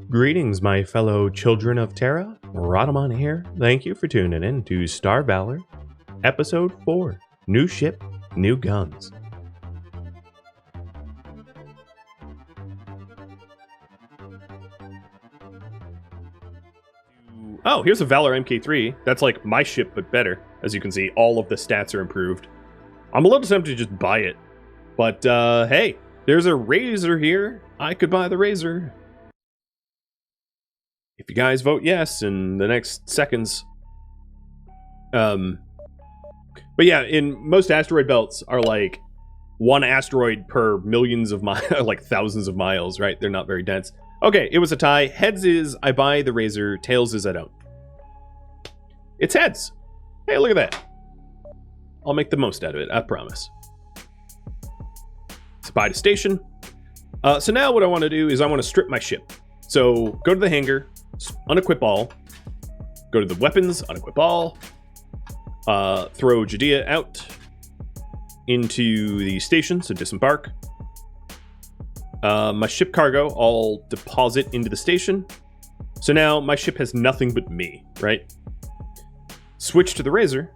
Greetings, my fellow Children of Terra. Rodamon here. Thank you for tuning in to Star Valor, Episode 4, New Ship, New Guns. Oh, here's a Valor MK3. That's like my ship, but better. As you can see, all of the stats are improved. I'm a little tempted to just buy it. But, hey, there's a Razor here. I could buy the Razor. If you guys vote yes in the next seconds. But yeah, in most asteroid belts are like one asteroid per millions of miles, like thousands of miles, right? They're not very dense. Okay, it was a tie. Heads is I buy the Razor. Tails is I don't. It's heads. Hey, look at that. I'll make the most out of it, I promise. Let's buy the station. So now what I want to do is I want to strip my ship. So go to the hangar, unequip all, go to the weapons, unequip all, throw Judea out into the station, so disembark. My ship cargo, I'll deposit into the station. So now my ship has nothing but me, right? Switch to the Razor.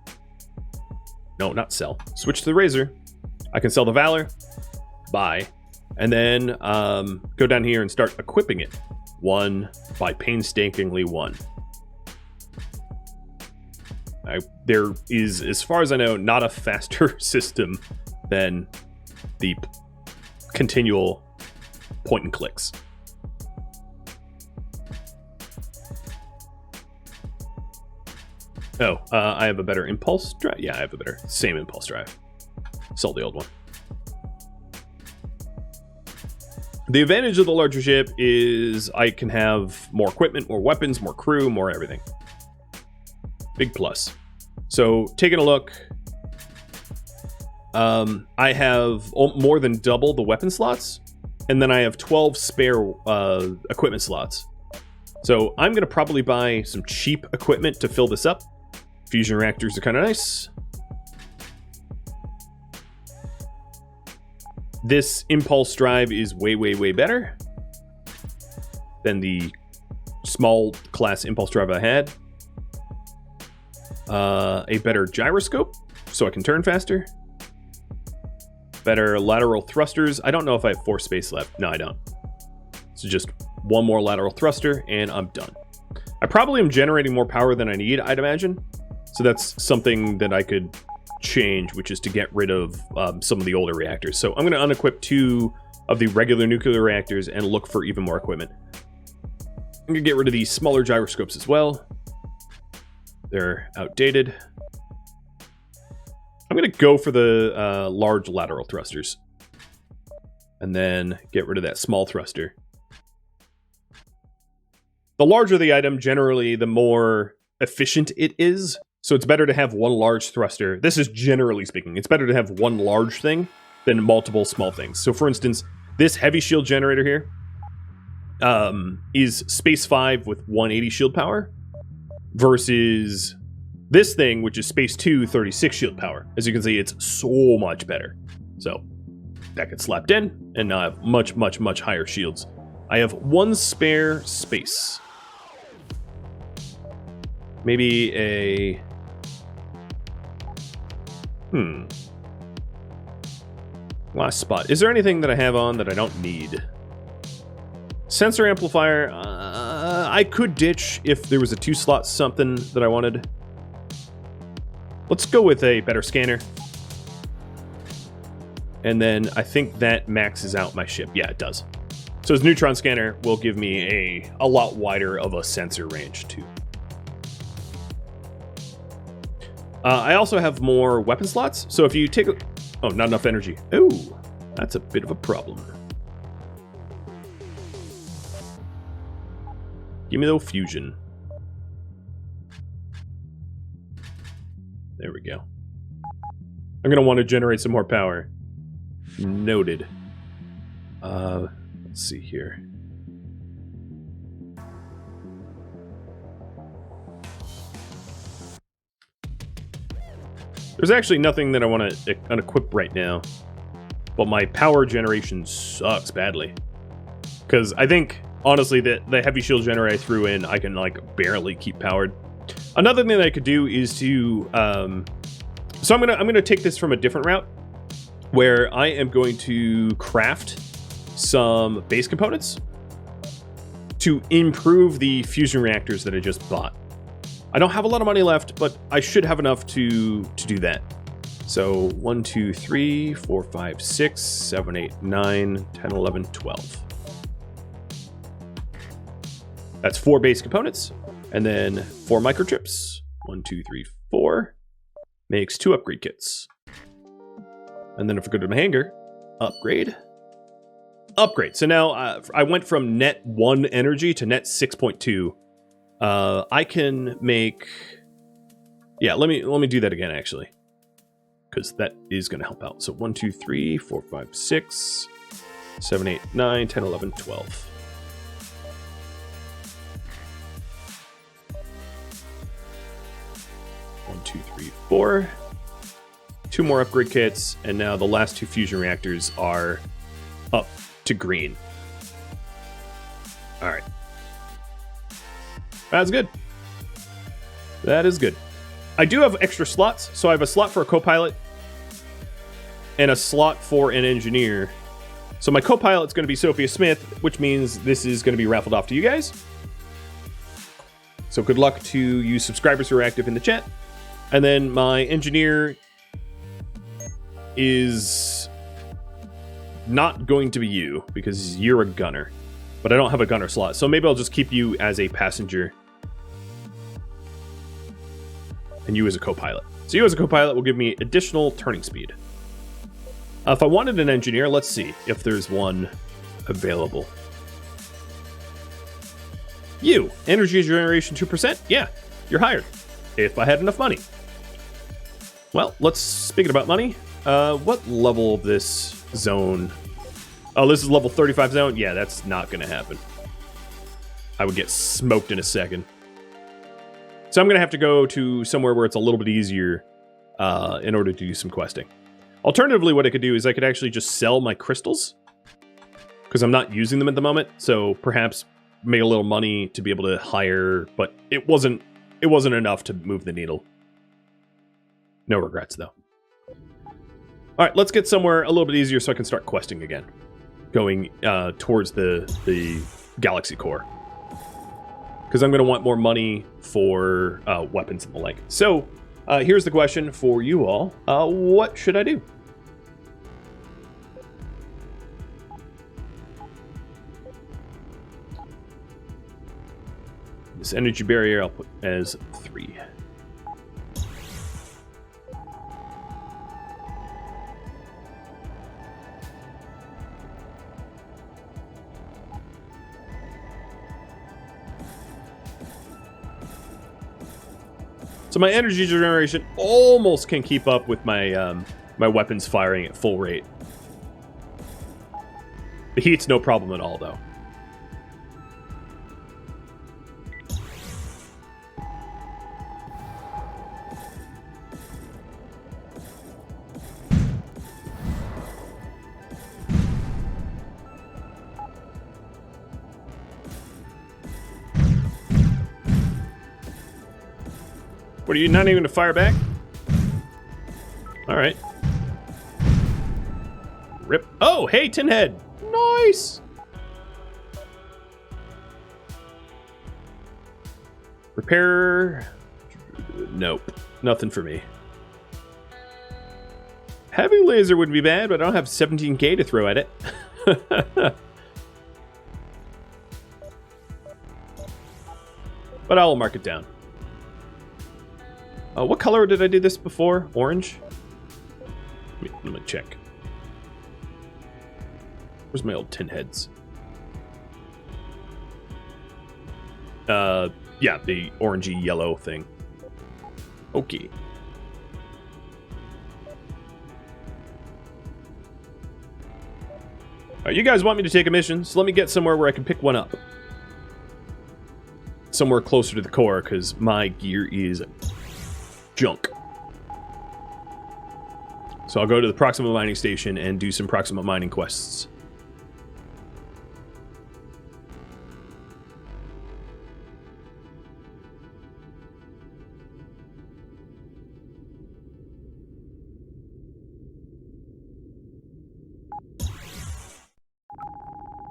No, not sell. Switch to the Razor. I can sell the Valor. Buy. And then go down here and start equipping it. One by painstakingly one. There is, as far as I know, not a faster system than the continual point and clicks. Oh, I have a better impulse drive. Yeah, I have a better, same impulse drive. Sold the old one. The advantage of the larger ship is I can have more equipment, more weapons, more crew, more everything. Big plus. So, taking a look, I have more than double the weapon slots, and then I have 12 spare equipment slots. So, I'm going to probably buy some cheap equipment to fill this up. Fusion reactors are kind of nice. This impulse drive is way, way, way better than the small class impulse drive I had. A better gyroscope, so I can turn faster. Better lateral thrusters. I don't know if I have 4 space left. No, I don't. So just one more lateral thruster, and I'm done. I probably am generating more power than I need, I'd imagine. So that's something that I could change, which is to get rid of some of the older reactors. So I'm going to unequip 2 of the regular nuclear reactors and look for even more equipment. I'm going to get rid of these smaller gyroscopes as well. They're outdated. I'm going to go for the large lateral thrusters. And then get rid of that small thruster. The larger the item, generally, the more efficient it is. So it's better to have one large thruster. This is generally speaking. It's better to have one large thing than multiple small things. So for instance, this heavy shield generator here is space 5 with 180 shield power versus this thing, which is space 2, 36 shield power. As you can see, it's so much better. So that gets slapped in, and now I have much, much, much higher shields. I have 1 spare space. Maybe a... Last spot. Is there anything that I have on that I don't need? Sensor amplifier. I could ditch if there was a 2-slot something that I wanted. Let's go with a better scanner. And then I think that maxes out my ship. Yeah, it does. So his neutron scanner will give me a lot wider of a sensor range too. I also have more weapon slots, so if you take a... Oh, not enough energy. Oh, that's a bit of a problem. Give me the fusion. There we go. I'm going to want to generate some more power. Noted. Let's see here. There's actually nothing that I want to unequip right now, but my power generation sucks badly. Because I think Honestly, the heavy shield generator I threw in, I can like barely keep powered. Another thing that I could do is to so I'm gonna take this from a different route, where I am going to craft some base components to improve the fusion reactors that I just bought. I don't have a lot of money left, but I should have enough to do that. So 1, 2, 3, 4, 5, 6, 7, 8, 9, 10, 11, 12. That's 4 base components, and then 4 microchips. 1, 2, 3, 4 makes 2 upgrade kits. And then if I go to my hangar, upgrade. So now I went from net 1 energy to net 6.2. I can make, yeah, let me do that again actually, because that is going to help out. So 1, 2, 3, 4, 5, 6, 7, 8, 9, 10, 11, 12. One, 2, 3, 4. 2 more upgrade kits, and now the last 2 fusion reactors are up to green. All right. That's good. That is good. I do have extra slots, so I have a slot for a co-pilot and a slot for an engineer. So my co-pilot's going to be Sophia Smith, which means this is going to be raffled off to you guys. So good luck to you subscribers who are active in the chat. And then my engineer is not going to be you, because you're a gunner. But I don't have a gunner slot, so maybe I'll just keep you as a passenger. And you as a co-pilot. So you as a co-pilot will give me additional turning speed. If I wanted an engineer, let's see if there's one available. You, energy generation 2%? Yeah, you're hired. If I had enough money. Well, speaking about money, what level of this zone? Oh, this is level 35 zone? Yeah, that's not going to happen. I would get smoked in a second. So I'm going to have to go to somewhere where it's a little bit easier in order to do some questing. Alternatively, what I could do is I could actually just sell my crystals, because I'm not using them at the moment. So perhaps make a little money to be able to hire, but it wasn't enough to move the needle. No regrets, though. All right, let's get somewhere a little bit easier so I can start questing again. Going towards the galaxy core. Because I'm going to want more money for weapons and the like. So, here's the question for you all. What should I do? This energy barrier I'll put as 3. So my energy generation almost can keep up with my my weapons firing at full rate. The heat's no problem at all, though. What, are you not even going to fire back? Alright. Rip. Oh, hey, Tin Head! Nice! Repair. Nope. Nothing for me. Heavy laser wouldn't be bad, but I don't have 17k to throw at it. But I'll mark it down. What color did I do this before? Orange? Let me check. Where's my old tin heads? Yeah, the orangey yellow thing. Okay. Alright, you guys want me to take a mission, so let me get somewhere where I can pick one up. Somewhere closer to the core, because my gear is junk. So I'll go to the Proxima mining station and do some Proxima mining quests.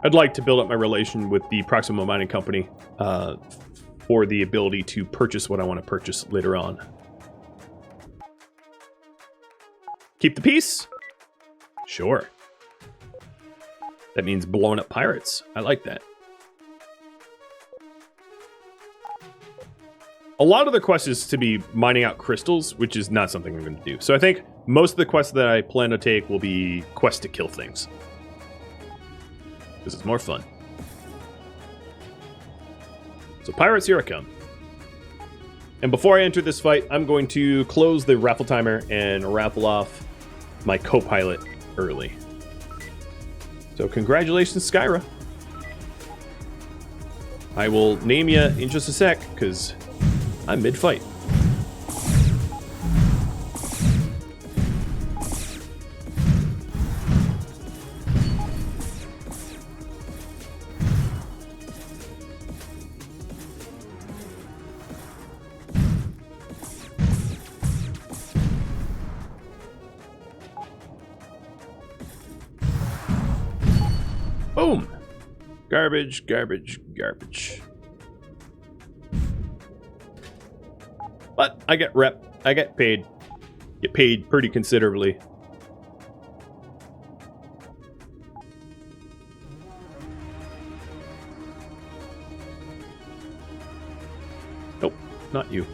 I'd like to build up my relation with the Proxima Mining Company for the ability to purchase what I want to purchase later on. Keep the peace? Sure. That means blowing up pirates. I like that. A lot of the quest is to be mining out crystals, which is not something I'm going to do. So I think most of the quests that I plan to take will be quests to kill things. This is more fun. So pirates, here I come. And before I enter this fight, I'm going to close the raffle timer and raffle off my co-pilot early. So congratulations, Skyra. I will name you in just a sec, because I'm mid-fight. Boom! Garbage, garbage, garbage. But I get rep. I get paid. Get paid pretty considerably. Nope, not you.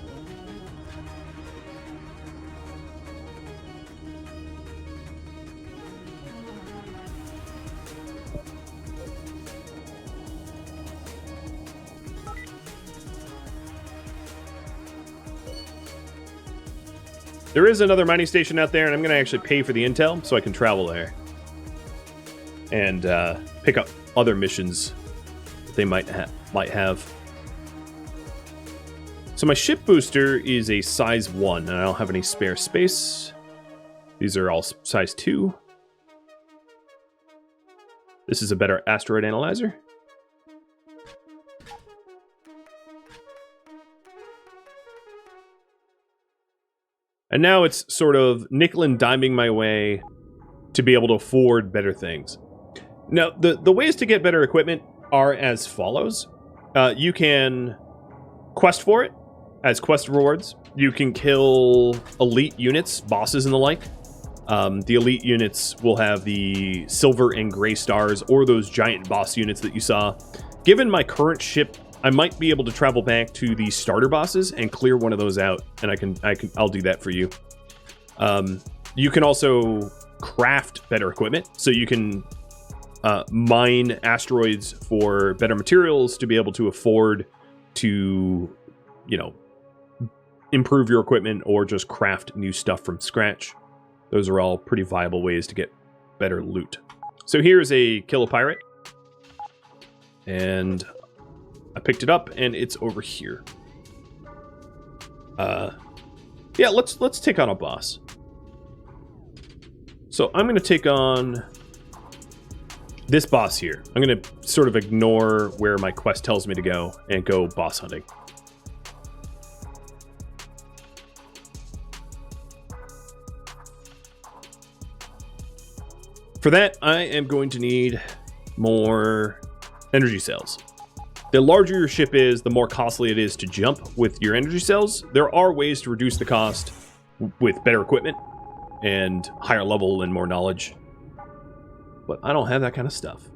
There is another mining station out there, and I'm going to actually pay for the intel so I can travel there. And pick up other missions that they might have. So my ship booster is a size 1, and I don't have any spare space. These are all size 2. This is a better asteroid analyzer. And now it's sort of nickel and diming my way to be able to afford better things. Now, the ways to get better equipment are as follows. You can quest for it as quest rewards. You can kill elite units, bosses and the like. The elite units will have the silver and gray stars, or those giant boss units that you saw. Given my current ship, I might be able to travel back to the starter bosses and clear one of those out, and I'll do that for you. You can also craft better equipment, so you can mine asteroids for better materials to be able to afford to, you know, improve your equipment or just craft new stuff from scratch. Those are all pretty viable ways to get better loot. So here's a kill a pirate, and I picked it up, and it's over here. Yeah, let's take on a boss. So I'm going to take on this boss here. I'm going to sort of ignore where my quest tells me to go and go boss hunting. For that, I am going to need more energy cells. The larger your ship is, the more costly it is to jump with your energy cells. There are ways to reduce the cost with better equipment and higher level and more knowledge. But I don't have that kind of stuff.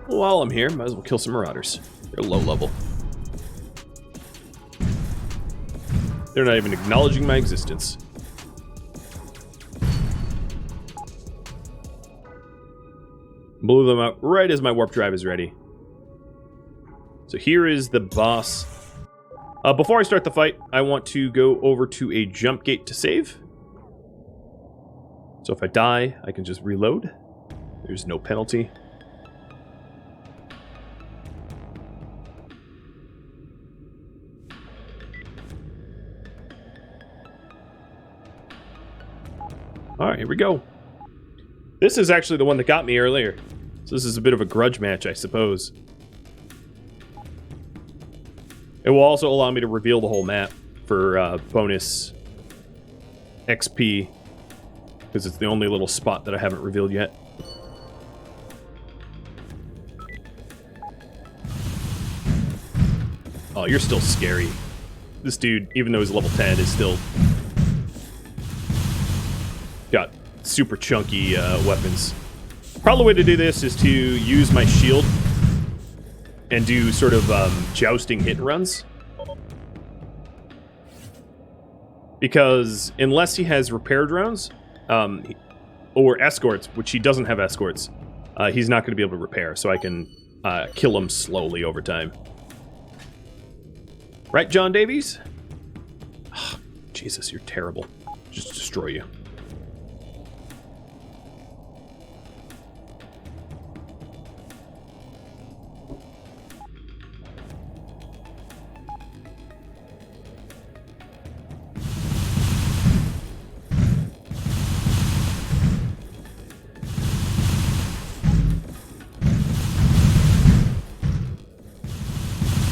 While I'm here, might as well kill some marauders. They're low level. They're not even acknowledging my existence. Blew them out right as my warp drive is ready. So here is the boss. Before I start the fight, I want to go over to a jump gate to save. So if I die, I can just reload. There's no penalty. Alright, here we go. This is actually the one that got me earlier. So this is a bit of a grudge match, I suppose. It will also allow me to reveal the whole map for bonus XP. Because it's the only little spot that I haven't revealed yet. Oh, you're still scary. This dude, even though he's level 10, is still got super chunky weapons. Probably the way to do this is to use my shield and do sort of jousting hit and runs. Because unless he has repair drones, or escorts, which he doesn't have escorts, he's not going to be able to repair, so I can kill him slowly over time. Right, John Davies? Oh, Jesus, you're terrible. Just destroy you.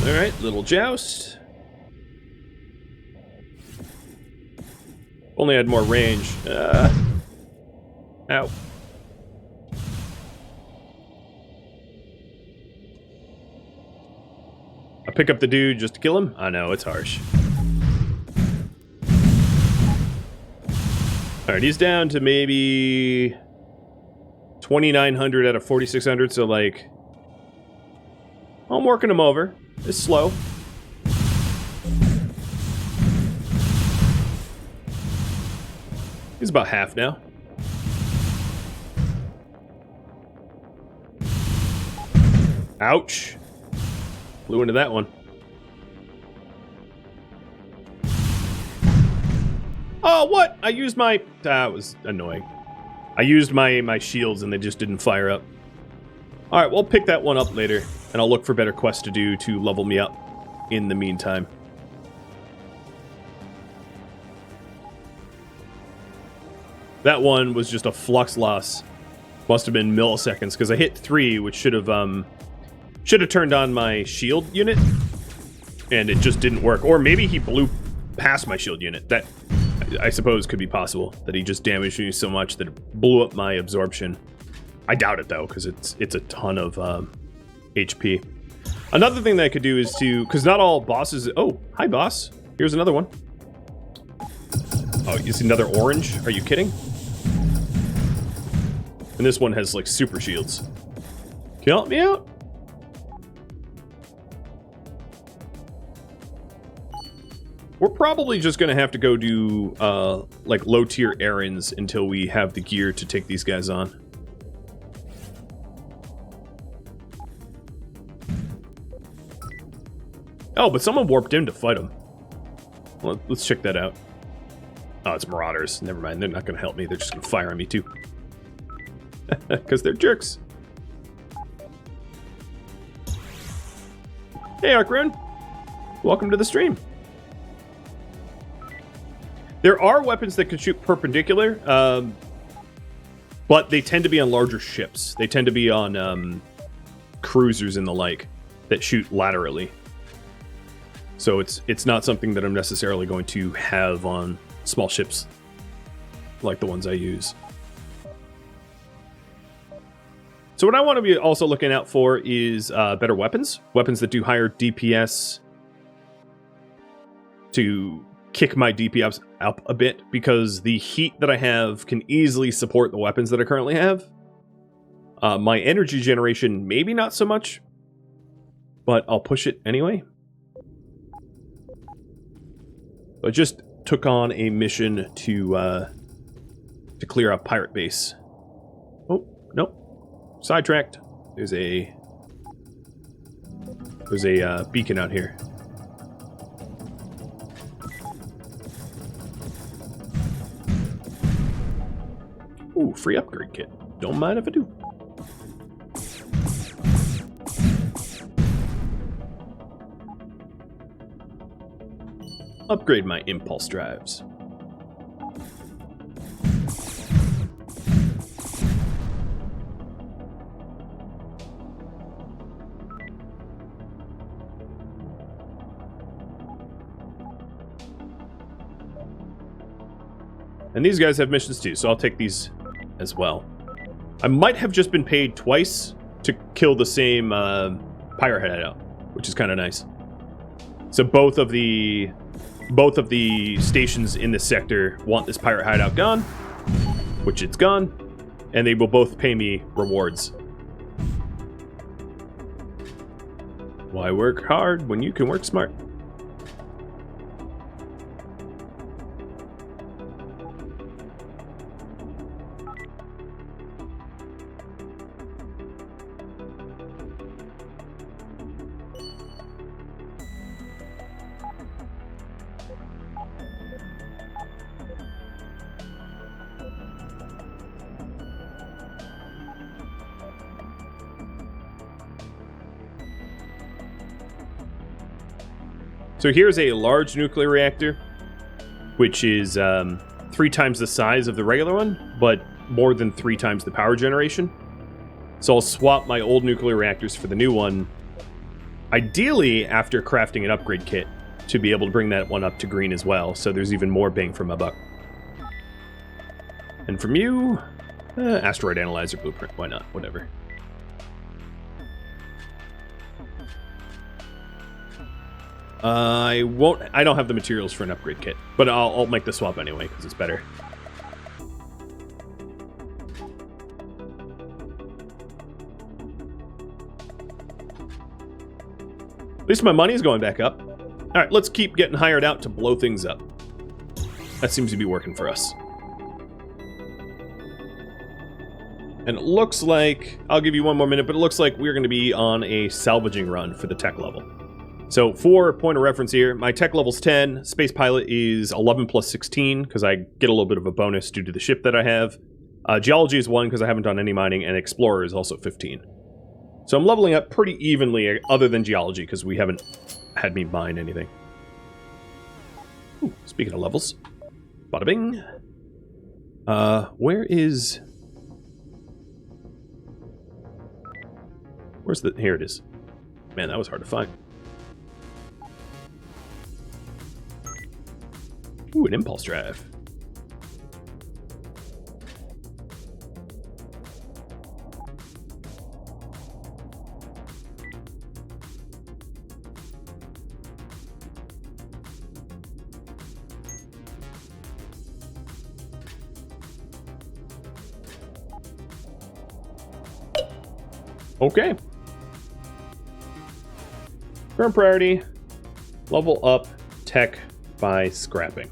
Alright, little joust. Only had more range. Ow. I pick up the dude just to kill him? I know, it's harsh. Alright, he's down to maybe 2,900 out of 4,600, so like... I'm working him over. It's slow. He's about half now. Ouch. Flew into that one. Oh, what? I used my... That was annoying. I used my shields and they just didn't fire up. Alright, we'll pick that one up later. And I'll look for better quests to do to level me up in the meantime. That one was just a flux loss. Must have been milliseconds, because I hit 3, which should have turned on my shield unit. And it just didn't work. Or maybe he blew past my shield unit. That, I suppose, could be possible. That he just damaged me so much that it blew up my absorption. I doubt it, though, because it's a ton of... HP. Another thing that I could do is to, because not all bosses... Oh, hi boss. Here's another one. Oh, you see another orange? Are you kidding? And this one has like super shields. Can you help me out? We're probably just gonna have to go do like low tier errands until we have the gear to take these guys on. Oh, but someone warped in to fight him. Well, let's check that out. Oh, it's marauders. Never mind. They're not going to help me. They're just going to fire on me, too. Because they're jerks. Hey, Arkrune. Welcome to the stream. There are weapons that can shoot perpendicular, but they tend to be on larger ships. They tend to be on cruisers and the like that shoot laterally. So it's not something that I'm necessarily going to have on small ships like the ones I use. So what I want to be also looking out for is better weapons. Weapons that do higher DPS to kick my DPS up a bit, because the heat that I have can easily support the weapons that I currently have. My energy generation, maybe not so much, but I'll push it anyway. I just took on a mission to clear out pirate base. Oh, nope. Sidetracked. There's a beacon out here. Ooh, free upgrade kit. Don't mind if I do. Upgrade my impulse drives. And these guys have missions too, so I'll take these as well. I might have just been paid twice to kill the same pirate hideout, which is kind of nice. So both of the stations in this sector want this pirate hideout gone, which it's gone, and they will both pay me rewards. Why work hard when you can work smart? So here's a large nuclear reactor, which is 3 times the size of the regular one, but more than 3 times the power generation. So I'll swap my old nuclear reactors for the new one, ideally after crafting an upgrade kit to be able to bring that one up to green as well, so there's even more bang for my buck. And from you, asteroid analyzer blueprint, why not, whatever. I don't have the materials for an upgrade kit, but I'll make the swap anyway, because it's better. At least my money is going back up. Alright, let's keep getting hired out to blow things up. That seems to be working for us. And it looks like, I'll give you one more minute, but it looks like we're going to be on a salvaging run for the tech level. So for point of reference here, my tech level's 10, space pilot is 11 plus 16, because I get a little bit of a bonus due to the ship that I have. Geology is 1, because I haven't done any mining, and explorer is also 15. So I'm leveling up pretty evenly, other than geology, because we haven't had me mine anything. Ooh, speaking of levels. Bada bing. Where's the... Here it is. Man, that was hard to find. Ooh, an impulse drive. Okay. Current priority, level up tech by scrapping.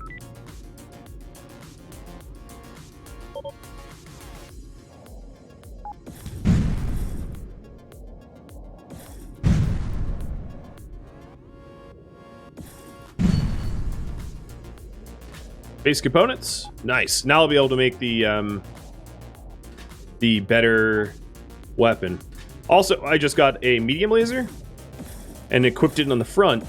Base components, nice. Now I'll be able to make the better weapon. Also, I just got a medium laser and equipped it on the front.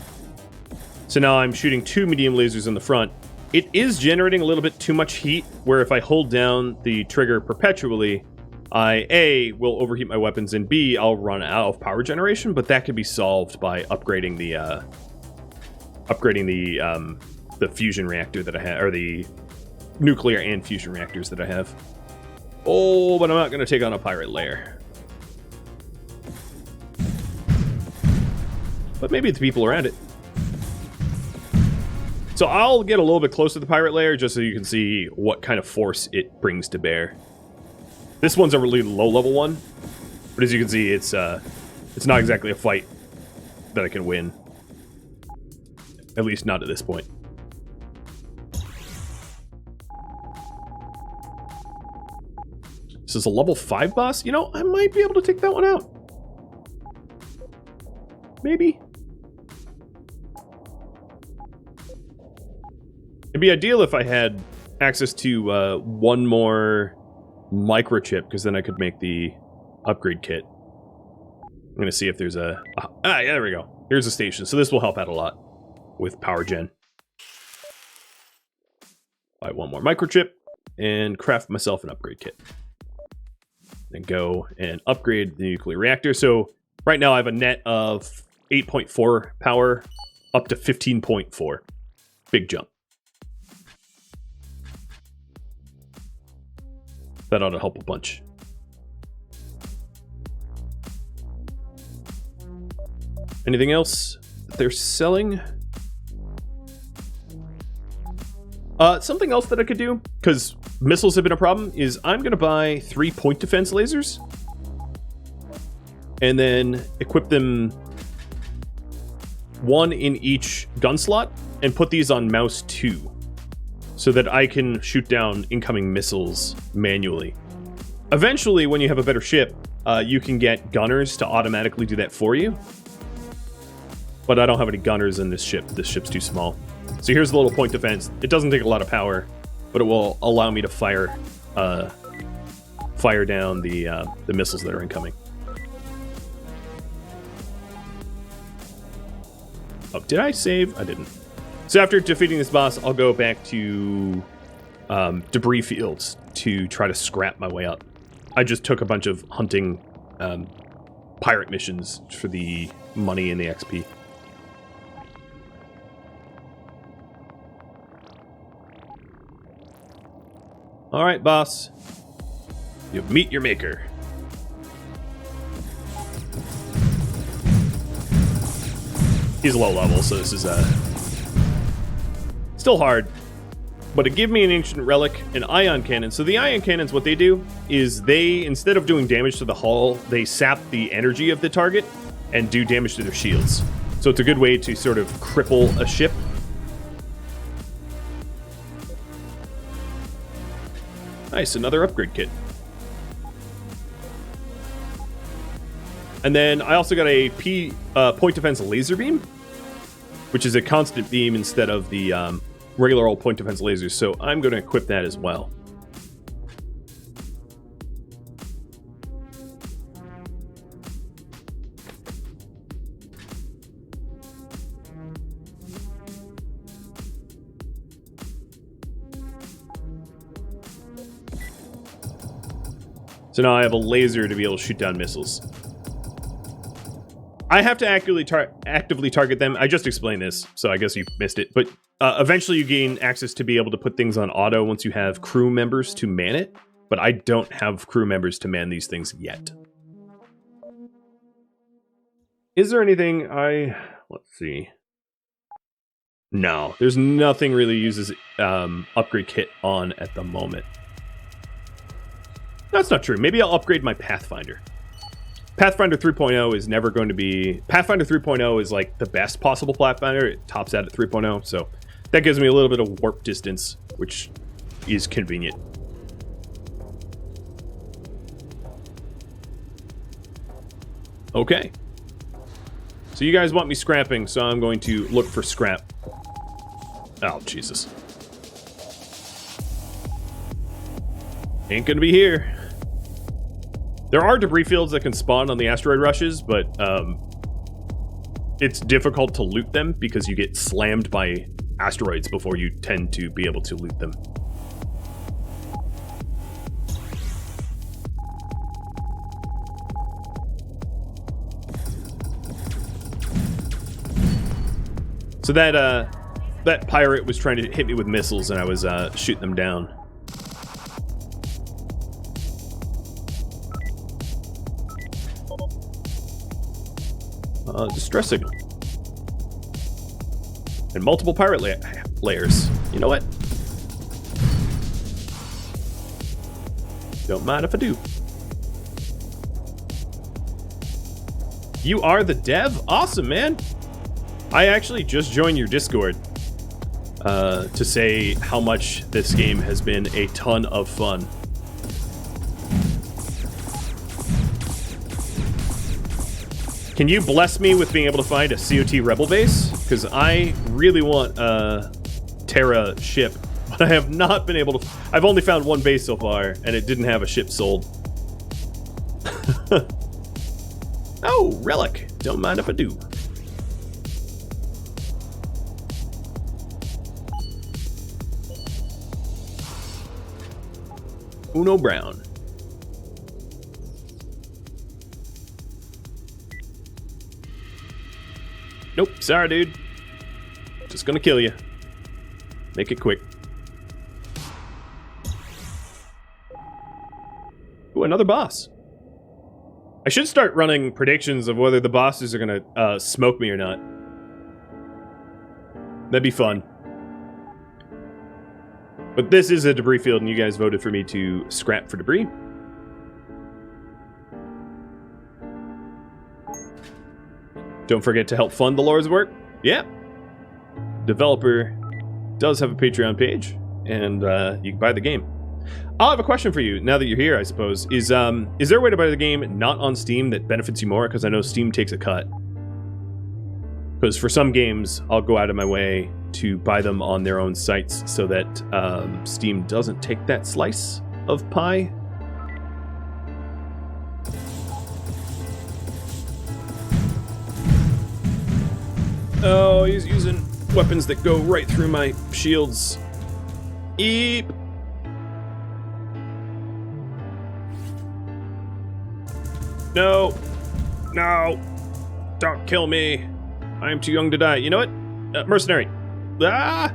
So now I'm shooting 2 medium lasers in the front. It is generating a little bit too much heat, where if I hold down the trigger perpetually, I, A, will overheat my weapons, and B, I'll run out of power generation, but that could be solved by upgrading the fusion reactor that I have, or the nuclear and fusion reactors that I have. Oh, but I'm not going to take on a pirate lair. But maybe the people around it. So I'll get a little bit closer to the pirate lair just so you can see what kind of force it brings to bear. This one's a really low-level one, but as you can see, it's not exactly a fight that I can win. At least not at this point. This is a level 5 boss? You know, I might be able to take that one out. Maybe. It'd be ideal if I had access to one more microchip, because then I could make the upgrade kit. I'm going to see if there's a... yeah, there we go. Here's a station. So this will help out a lot with power gen. Buy one more microchip and craft myself an upgrade kit. And go and upgrade the nuclear reactor. So right now I have a net of 8.4 power up to 15.4. Big jump. That ought to help a bunch. Anything else that they're selling? Something else that I could do, because missiles have been a problem, is I'm going to buy 3 point defense lasers. And then equip them 1 in each gun slot, and put these on mouse 2. So that I can shoot down incoming missiles manually. Eventually, when you have a better ship, you can get gunners to automatically do that for you. But I don't have any gunners in this ship. This ship's too small. So here's the little point defense. It doesn't take a lot of power, but it will allow me to fire down the missiles that are incoming. Oh, did I save? I didn't. So after defeating this boss, I'll go back to debris fields to try to scrap my way up. I just took a bunch of hunting pirate missions for the money and the XP. All right, boss. You meet your maker. He's low level, so this is still hard. But it gave me an ancient relic, an ion cannon. So the ion cannons, what they do is they, instead of doing damage to the hull, they sap the energy of the target and do damage to their shields. So it's a good way to sort of cripple a ship. Nice, another upgrade kit. And then I also got a point defense laser beam, which is a constant beam instead of the regular old point defense lasers. So I'm going to equip that as well. So now I have a laser to be able to shoot down missiles. I have to actively target them. I just explained this, so I guess you missed it. But eventually you gain access to be able to put things on auto once you have crew members to man it. But I don't have crew members to man these things yet. Is there anything let's see. No, there's nothing really uses upgrade kit on at the moment. That's not true. Maybe I'll upgrade my Pathfinder. Pathfinder 3.0 is never going to be... Pathfinder 3.0 is like the best possible Pathfinder. It tops out at 3.0, so that gives me a little bit of warp distance, which is convenient. Okay. So you guys want me scrapping, so I'm going to look for scrap. Oh, Jesus. Ain't gonna be here. There are debris fields that can spawn on the asteroid rushes, but it's difficult to loot them because you get slammed by asteroids before you tend to be able to loot them. So that pirate was trying to hit me with missiles, and I was shooting them down. Distress signal. And multiple pirate layers. You know what? Don't mind if I do. You are the dev? Awesome, man. I actually just joined your Discord to say how much this game has been a ton of fun. Can you bless me with being able to find a COT rebel base? Because I really want a Terra ship, but I have not been able to... I've only found one base so far, and it didn't have a ship sold. Oh, relic. Don't mind if I do. Uno Brown. Nope, sorry, dude. Just gonna kill you. Make it quick. Ooh, another boss. I should start running predictions of whether the bosses are gonna smoke me or not. That'd be fun. But this is a debris field, and you guys voted for me to scrap for debris. Don't forget to help fund the Lord's work. Yeah. Developer does have a Patreon page, and you can buy the game. I'll have a question for you now that you're here, I suppose. Is there a way to buy the game not on Steam that benefits you more? Because I know Steam takes a cut. Because for some games, I'll go out of my way to buy them on their own sites so that Steam doesn't take that slice of pie. Oh, he's using weapons that go right through my shields. Eep. No. No. Don't kill me. I am too young to die. You know what? Mercenary. Ah!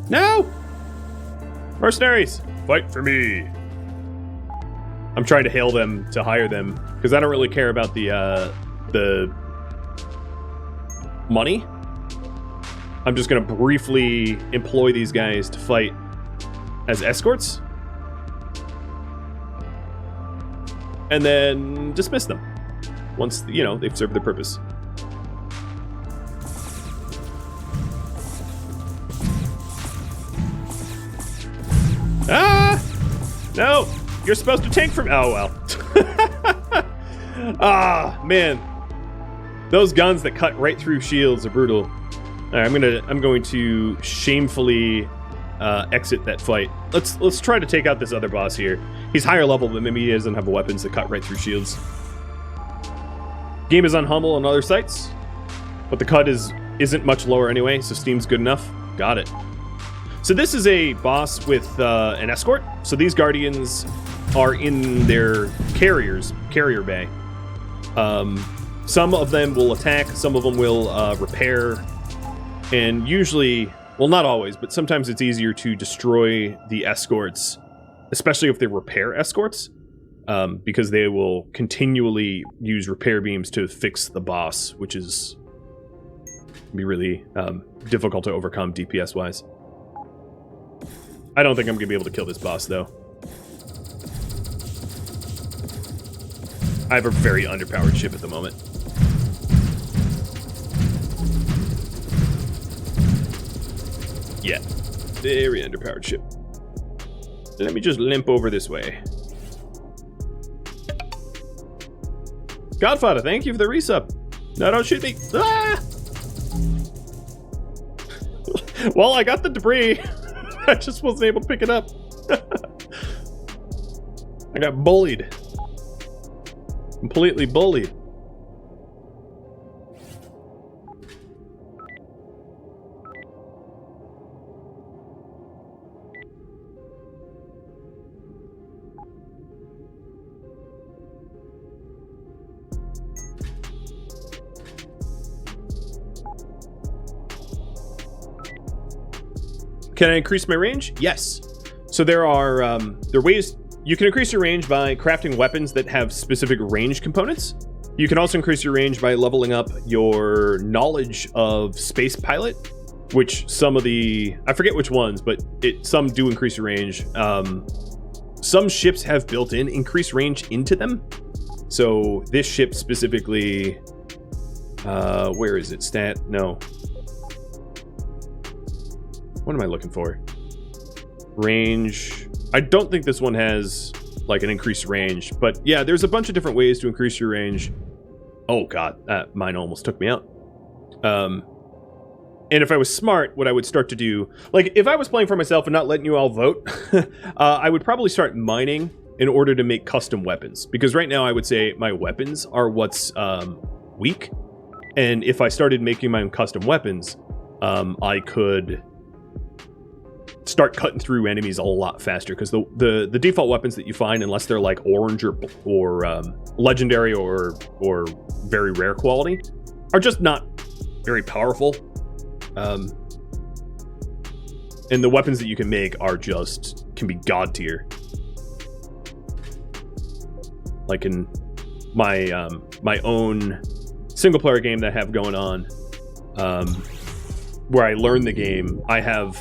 No! Mercenaries! Fight for me. I'm trying to hail them to hire them because I don't really care about the money. I'm just going to briefly employ these guys to fight as escorts. And then dismiss them once, you know, they've served their purpose. Ah! No! You're supposed to tank from... Oh, well. Ah, man. Those guns that cut right through shields are brutal. All right, I'm going to shamefully exit that fight. Let's try to take out this other boss here. He's higher level, but maybe he doesn't have weapons that cut right through shields. Game is on Humble and other sites, but the cut isn't much lower anyway, so Steam's good enough. Got it. So this is a boss with an escort. So these guardians are in their carrier bay. Some of them will attack, some of them will repair, and usually, well, not always, but sometimes it's easier to destroy the escorts, especially if they're repair escorts, because they will continually use repair beams to fix the boss, which is be really difficult to overcome DPS-wise. I don't think I'm going to be able to kill this boss, though. I have a very underpowered ship at the moment. Yeah, very underpowered ship. Let me just limp over this way. Godfather, thank you for the resub. No, don't shoot me. Ah! Well, I got the debris. I just wasn't able to pick it up. I got bullied. Completely bullied. Can I increase my range? Yes. So there are ways you can increase your range by crafting weapons that have specific range components. You can also increase your range by leveling up your knowledge of space pilot, which some of the, I forget which ones, but some do increase your range. Some ships have built-in increased range into them. So this ship specifically, where is it? Stat? No. What am I looking for? Range. I don't think this one has like an increased range, but yeah, there's a bunch of different ways to increase your range. Oh god, mine almost took me out. And if I was smart, what I would start to do, like if I was playing for myself and not letting you all vote, I would probably start mining in order to make custom weapons. Because right now I would say my weapons are what's weak. And if I started making my own custom weapons, I could start cutting through enemies a lot faster, because the default weapons that you find, unless they're like orange or legendary or very rare quality, are just not very powerful. And the weapons that you can make are can be god tier. like in my my own single player game that I have going on, where I learn the game. I have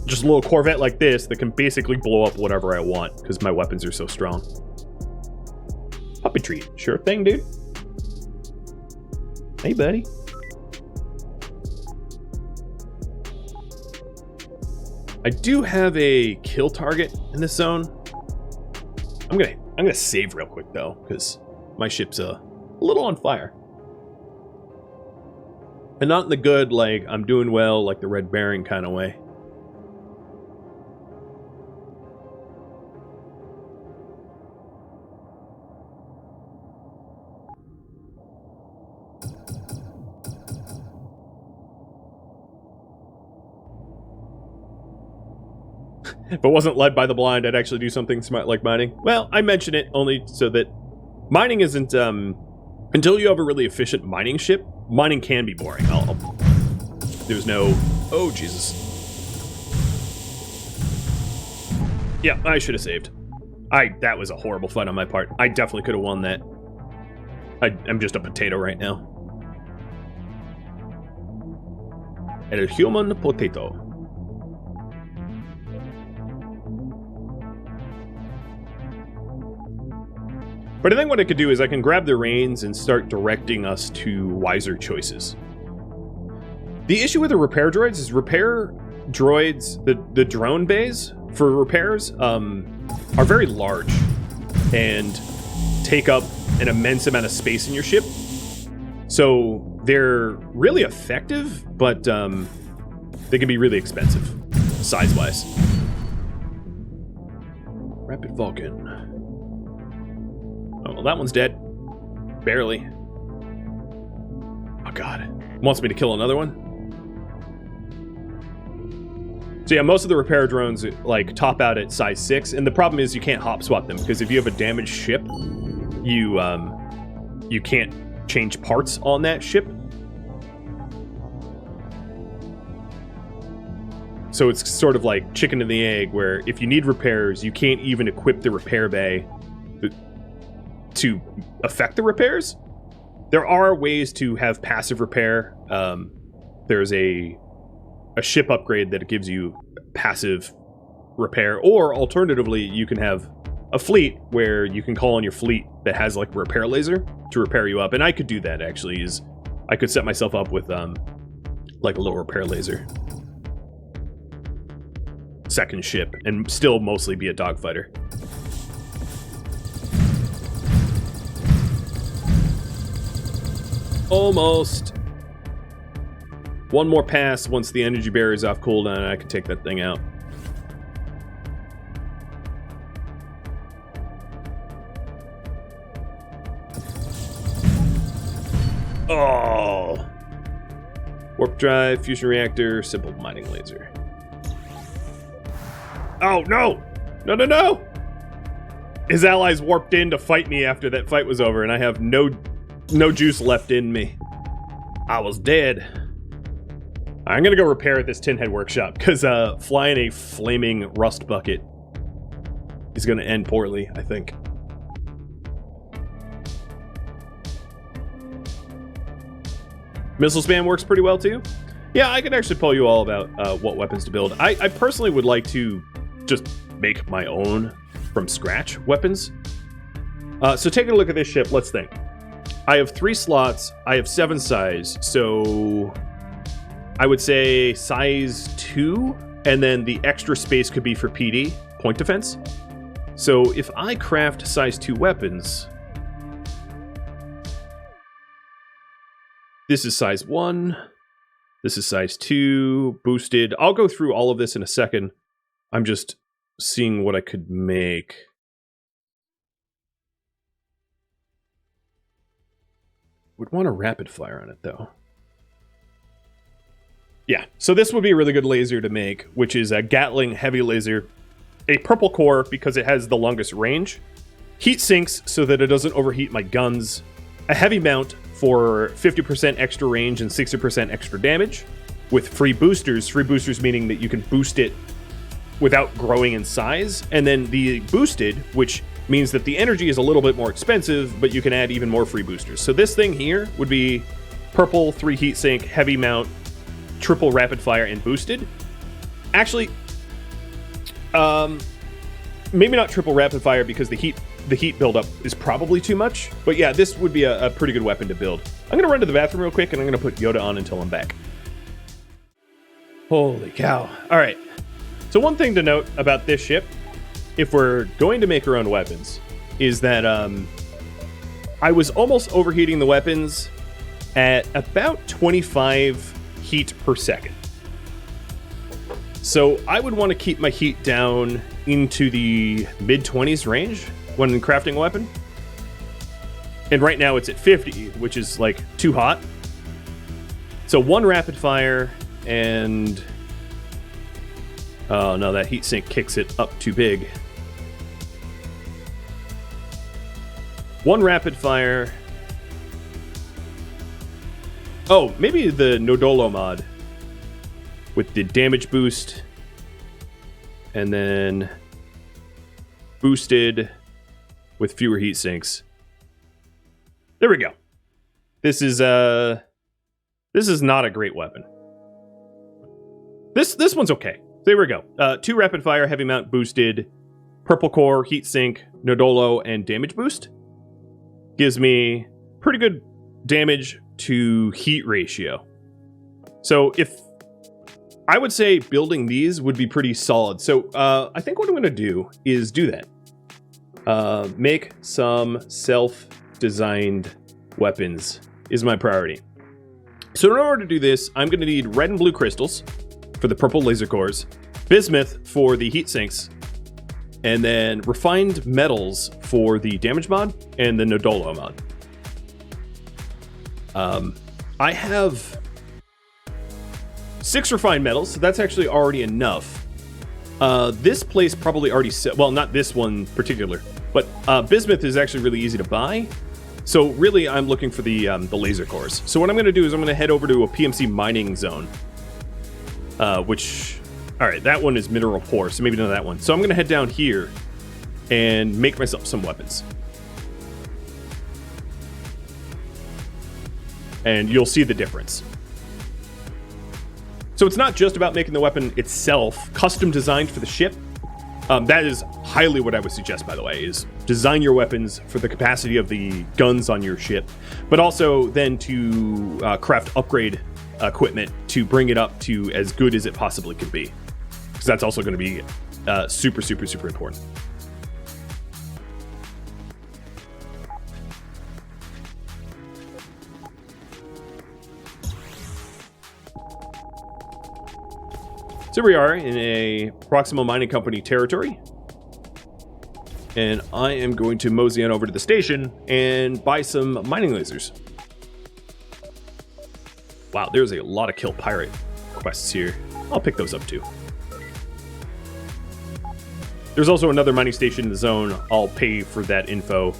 just a little Corvette like this that can basically blow up whatever I want because my weapons are so strong. Puppy treat, sure thing, dude. Hey, buddy. I do have a kill target in this zone. I'm gonna save real quick though, because my ship's a little on fire. And not in the good, like I'm doing well, like the Red Baron kind of way. If it wasn't led by the blind, I'd actually do something smart like mining. Well, I mention it only so that mining isn't, until you have a really efficient mining ship, mining can be boring. There's no, oh Jesus. Yeah, I should have saved. That was a horrible fight on my part. I definitely could have won that. I'm just a potato right now. El human potato. But I think what I could do is I can grab the reins and start directing us to wiser choices. The issue with the repair droids is repair droids, the drone bays for repairs are very large and take up an immense amount of space in your ship. So they're really effective, but they can be really expensive, size-wise. Rapid Vulcan. Oh, well, that one's dead. Barely. Oh, God. Wants me to kill another one? So, yeah, most of the repair drones, like, top out at size 6. And the problem is you can't hop swap them, because if you have a damaged ship, you can't change parts on that ship. So it's sort of like chicken and the egg, where if you need repairs, you can't even equip the repair bay to affect the repairs. There are ways to have passive repair. There's a ship upgrade that gives you passive repair, or alternatively, you can have a fleet where you can call on your fleet that has like a repair laser to repair you up. And I could do that actually. Is I could set myself up with like a little repair laser, second ship, and still mostly be a dogfighter. Almost. One more pass. Once the energy barrier's off cooldown, I can take that thing out. Oh. Warp drive, fusion reactor, simple mining laser. Oh, no! No, no, no! His allies warped in to fight me after that fight was over, and I have no juice left in me. I was dead. I'm gonna go repair at this tin head workshop, because flying a flaming rust bucket is gonna end poorly, I think. Missile spam works pretty well too. Yeah, I could actually tell you all about what weapons to build. I personally would like to just make my own from scratch weapons. So taking a look at this ship, let's think. I have 3 slots. I have 7 size. So I would say size 2, and then the extra space could be for PD, point defense. So if I craft size 2 weapons, this is size 1, this is size 2, boosted. I'll go through all of this in a second. I'm just seeing what I could make. Would want a rapid fire on it though. Yeah, so this would be a really good laser to make, which is a Gatling heavy laser. A purple core because it has the longest range. Heat sinks so that it doesn't overheat my guns. A heavy mount for 50% extra range and 60% extra damage. With free boosters meaning that you can boost it without growing in size. And then the boosted, which means that the energy is a little bit more expensive, but you can add even more free boosters. So this thing here would be purple, 3 heat sink, heavy mount, triple rapid fire, and boosted. Actually, maybe not triple rapid fire because the heat buildup is probably too much. But yeah, this would be a pretty good weapon to build. I'm going to run to the bathroom real quick, and I'm going to put Yoda on until I'm back. Holy cow. All right. So one thing to note about this ship, if we're going to make our own weapons, is that I was almost overheating the weapons at about 25 heat per second. So I would want to keep my heat down into the mid-20s range when crafting a weapon. And right now it's at 50, which is like too hot. So 1 rapid fire and... oh no, that heat sink kicks it up too big. 1 rapid fire. Oh, maybe the Nodolo mod with the damage boost and then boosted with fewer heat sinks. There we go. This is not a great weapon. This one's okay. There we go. 2 rapid fire, heavy mount boosted, purple core, heat sink, Nodolo, and damage boost. Gives me pretty good damage to heat ratio. So if I would say building these would be pretty solid. So I think what I'm going to do is do that. Make some self-designed weapons is my priority. So in order to do this, I'm going to need red and blue crystals for the purple laser cores, bismuth for the heat sinks, and then refined metals for the damage mod and the Nodolo mod. I have 6 refined metals, so that's actually already enough. This place probably already well, not this one particular, but bismuth is actually really easy to buy. So really, I'm looking for the laser cores. So what I'm going to do is I'm going to head over to a PMC mining zone, which, all right, that one is mineral poor, so maybe not that one. So I'm going to head down here and make myself some weapons. And you'll see the difference. So it's not just about making the weapon itself custom designed for the ship. That is highly what I would suggest, by the way, is design your weapons for the capacity of the guns on your ship, but also then to craft upgrade equipment to bring it up to as good as it possibly could be. Because that's also going to be super, super, super important. So we are in a Proximal Mining Company territory. And I am going to mosey on over to the station and buy some mining lasers. Wow, there's a lot of kill pirate quests here. I'll pick those up too. There's also another mining station in the zone. I'll pay for that info.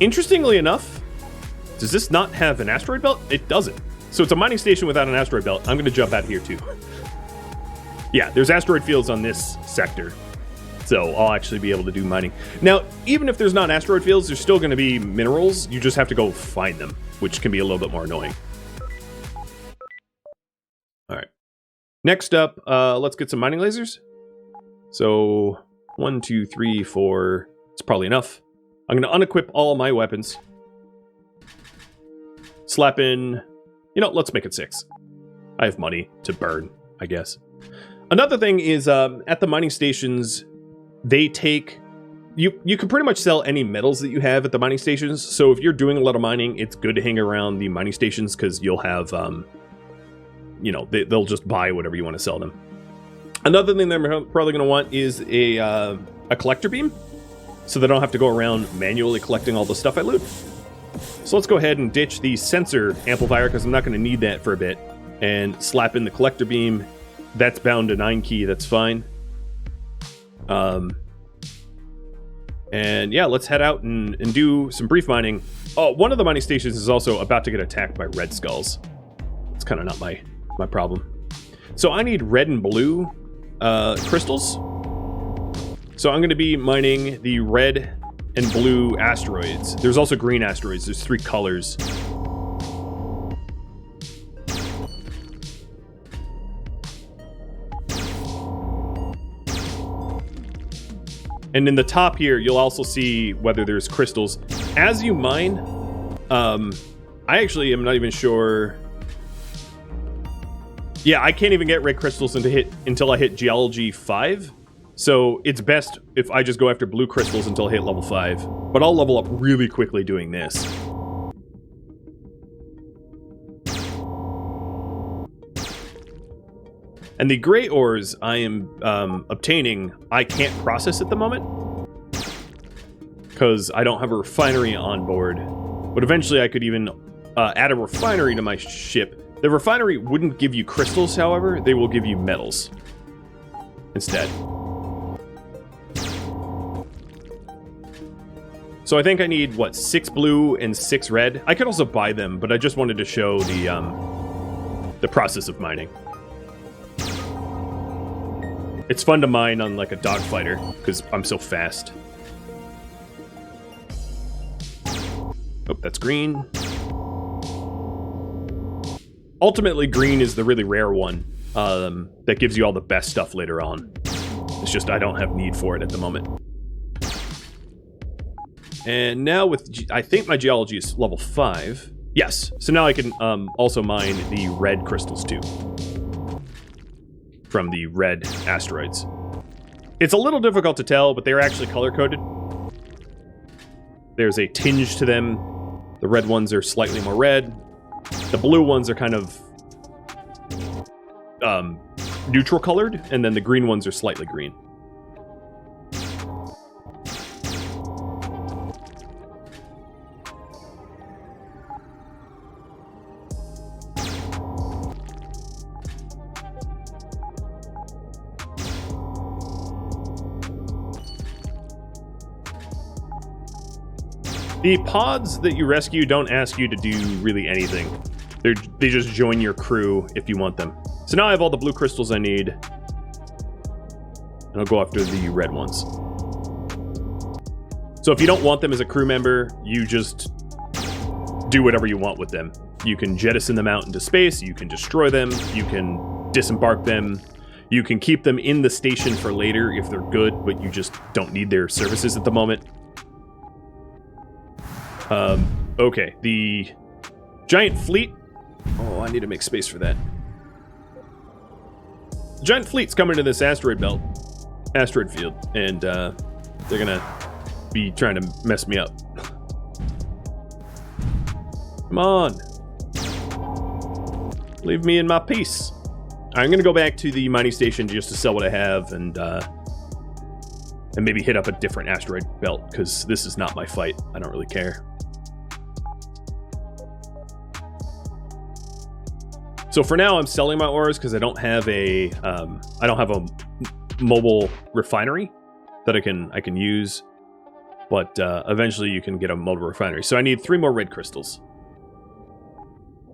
Interestingly enough, does this not have an asteroid belt? It doesn't. So it's a mining station without an asteroid belt. I'm going to jump out here too. Yeah, there's asteroid fields on this sector, so I'll actually be able to do mining. Now, even if there's not asteroid fields, there's still going to be minerals. You just have to go find them, which can be a little bit more annoying. All right. Next up, let's get some mining lasers. So 1, 2, 3, 4. It's probably enough. I'm going to unequip all my weapons. Slap in... You know, let's make it 6. I have money to burn, I guess. Another thing is, at the mining stations, they take... You can pretty much sell any metals that you have at the mining stations. So if you're doing a lot of mining, it's good to hang around the mining stations because you'll have, you know, they'll just buy whatever you want to sell them. Another thing that I'm probably going to want is a collector beam, so they don't have to go around manually collecting all the stuff I loot. So let's go ahead and ditch the sensor amplifier because I'm not going to need that for a bit, and slap in the collector beam. That's bound to 9 key. That's fine. And yeah, let's head out and do some brief mining. Oh, one of the mining stations is also about to get attacked by red skulls. It's kind of not my problem. So I need red and blue crystals. So I'm going to be mining the red and blue asteroids. There's also green asteroids. There's 3 colors. And in the top here, you'll also see whether there's crystals. As you mine, I actually am not even sure. Yeah, I can't even get red crystals until I hit Geology 5. So it's best if I just go after blue crystals until I hit level 5. But I'll level up really quickly doing this. And the gray ores I am obtaining, I can't process at the moment, because I don't have a refinery on board. But eventually I could even add a refinery to my ship. The refinery wouldn't give you crystals, however. They will give you metals instead. So I think I need, what, 6 blue and 6 red? I could also buy them, but I just wanted to show the process of mining. It's fun to mine on, like, a dogfighter, because I'm so fast. Oh, that's green. Ultimately, green is the really rare one that gives you all the best stuff later on. It's just I don't have need for it at the moment. And now with, I think my geology is level 5. Yes, so now I can also mine the red crystals too. From the red asteroids. It's a little difficult to tell, but they're actually color-coded. There's a tinge to them. The red ones are slightly more red. The blue ones are kind of neutral colored, and then the green ones are slightly green. The pods that you rescue don't ask you to do really anything. They just join your crew if you want them. So now I have all the blue crystals I need. And I'll go after the red ones. So if you don't want them as a crew member, you just do whatever you want with them. You can jettison them out into space, you can destroy them, you can disembark them, you can keep them in the station for later if they're good, but you just don't need their services at the moment. Okay, the giant fleet. Oh, I need to make space for that. The giant fleet's coming to this asteroid field, and they're gonna be trying to mess me up. Come on. Leave me in my peace. I'm gonna go back to the mining station just to sell what I have, and maybe hit up a different asteroid belt, because this is not my fight. I don't really care. So for now, I'm selling my ores because I don't have a mobile refinery that I can use. But eventually, you can get a mobile refinery. So I need 3 more red crystals.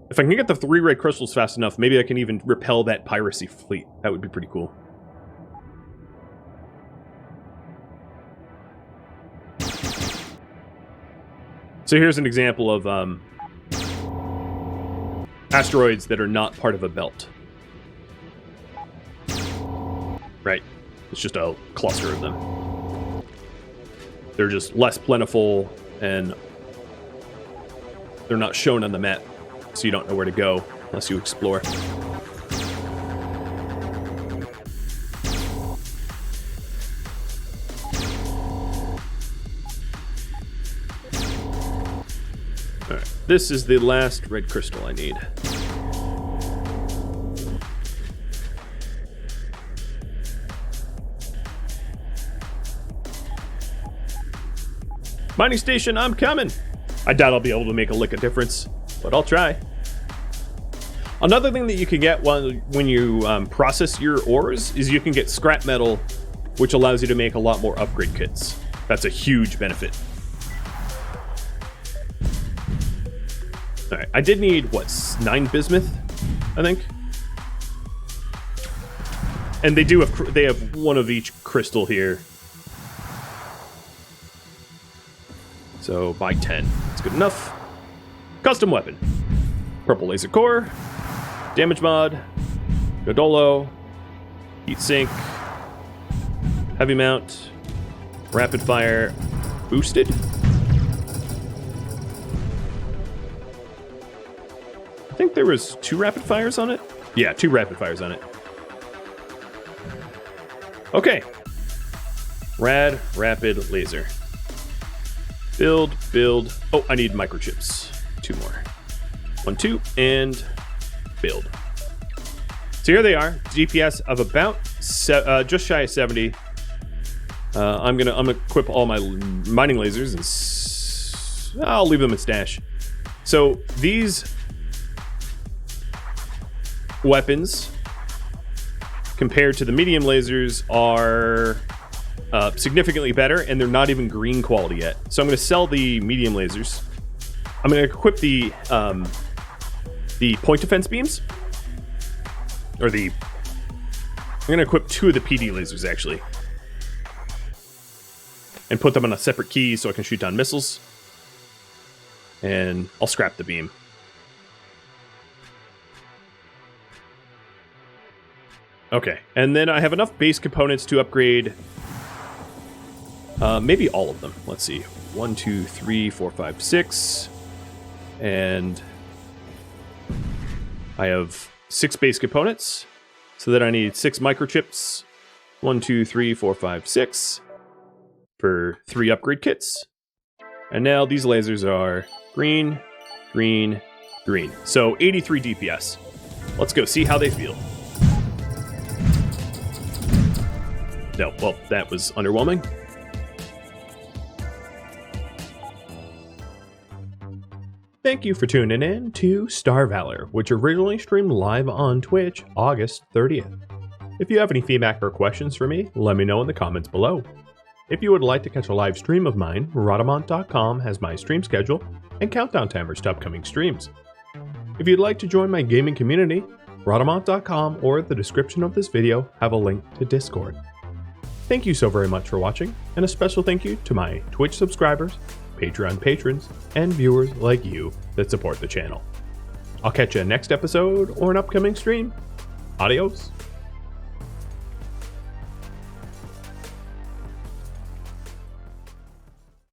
If I can get the 3 red crystals fast enough, maybe I can even repel that piracy fleet. That would be pretty cool. So here's an example of asteroids that are not part of a belt. Right. It's just a cluster of them. They're just less plentiful, and they're not shown on the map, so you don't know where to go unless you explore. Alright, this is the last red crystal I need. Mining station, I'm coming! I doubt I'll be able to make a lick of difference, but I'll try. Another thing that you can get when you process your ores is you can get scrap metal, which allows you to make a lot more upgrade kits. That's a huge benefit. Alright, I did need, what, 9 bismuth, I think? And they have one of each crystal here. So buy 10. That's good enough. Custom weapon. Purple laser core. Damage mod. Godolo. Heat sink. Heavy mount. Rapid fire. Boosted. I think there was 2 rapid fires on it. Yeah, 2 rapid fires on it. Okay. Rad rapid laser. Build. Oh, I need microchips. 2 more. 1, 2, and build. So here they are. DPS of about just shy of 70. I'm gonna equip all my mining lasers and I'll leave them in stash. So these weapons compared to the medium lasers are significantly better, and they're not even green quality yet. So I'm going to sell the medium lasers. I'm going to equip the point defense beams, or I'm going to equip 2 of the PD lasers actually, and put them on a separate key so I can shoot down missiles. And I'll scrap the beam. Okay, and then I have enough base components to upgrade maybe all of them. Let's see. 1, 2, 3, 4, 5, 6. And I have 6 base components. So that I need 6 microchips. 1, 2, 3, 4, 5, 6. For 3 upgrade kits. And now these lasers are green, green, green. So 83 DPS. Let's go see how they feel. No, well, that was underwhelming. Thank you for tuning in to Star Valor, which originally streamed live on Twitch August 30th. If you have any feedback or questions for me, let me know in the comments below. If you would like to catch a live stream of mine, Rhodamont.com has my stream schedule and countdown timers to upcoming streams. If you'd like to join my gaming community, Rhodamont.com or the description of this video have a link to Discord. Thank you so very much for watching, and a special thank you to my Twitch subscribers, Patreon patrons, and viewers like you that support the channel. I'll catch you next episode or an upcoming stream. Adios.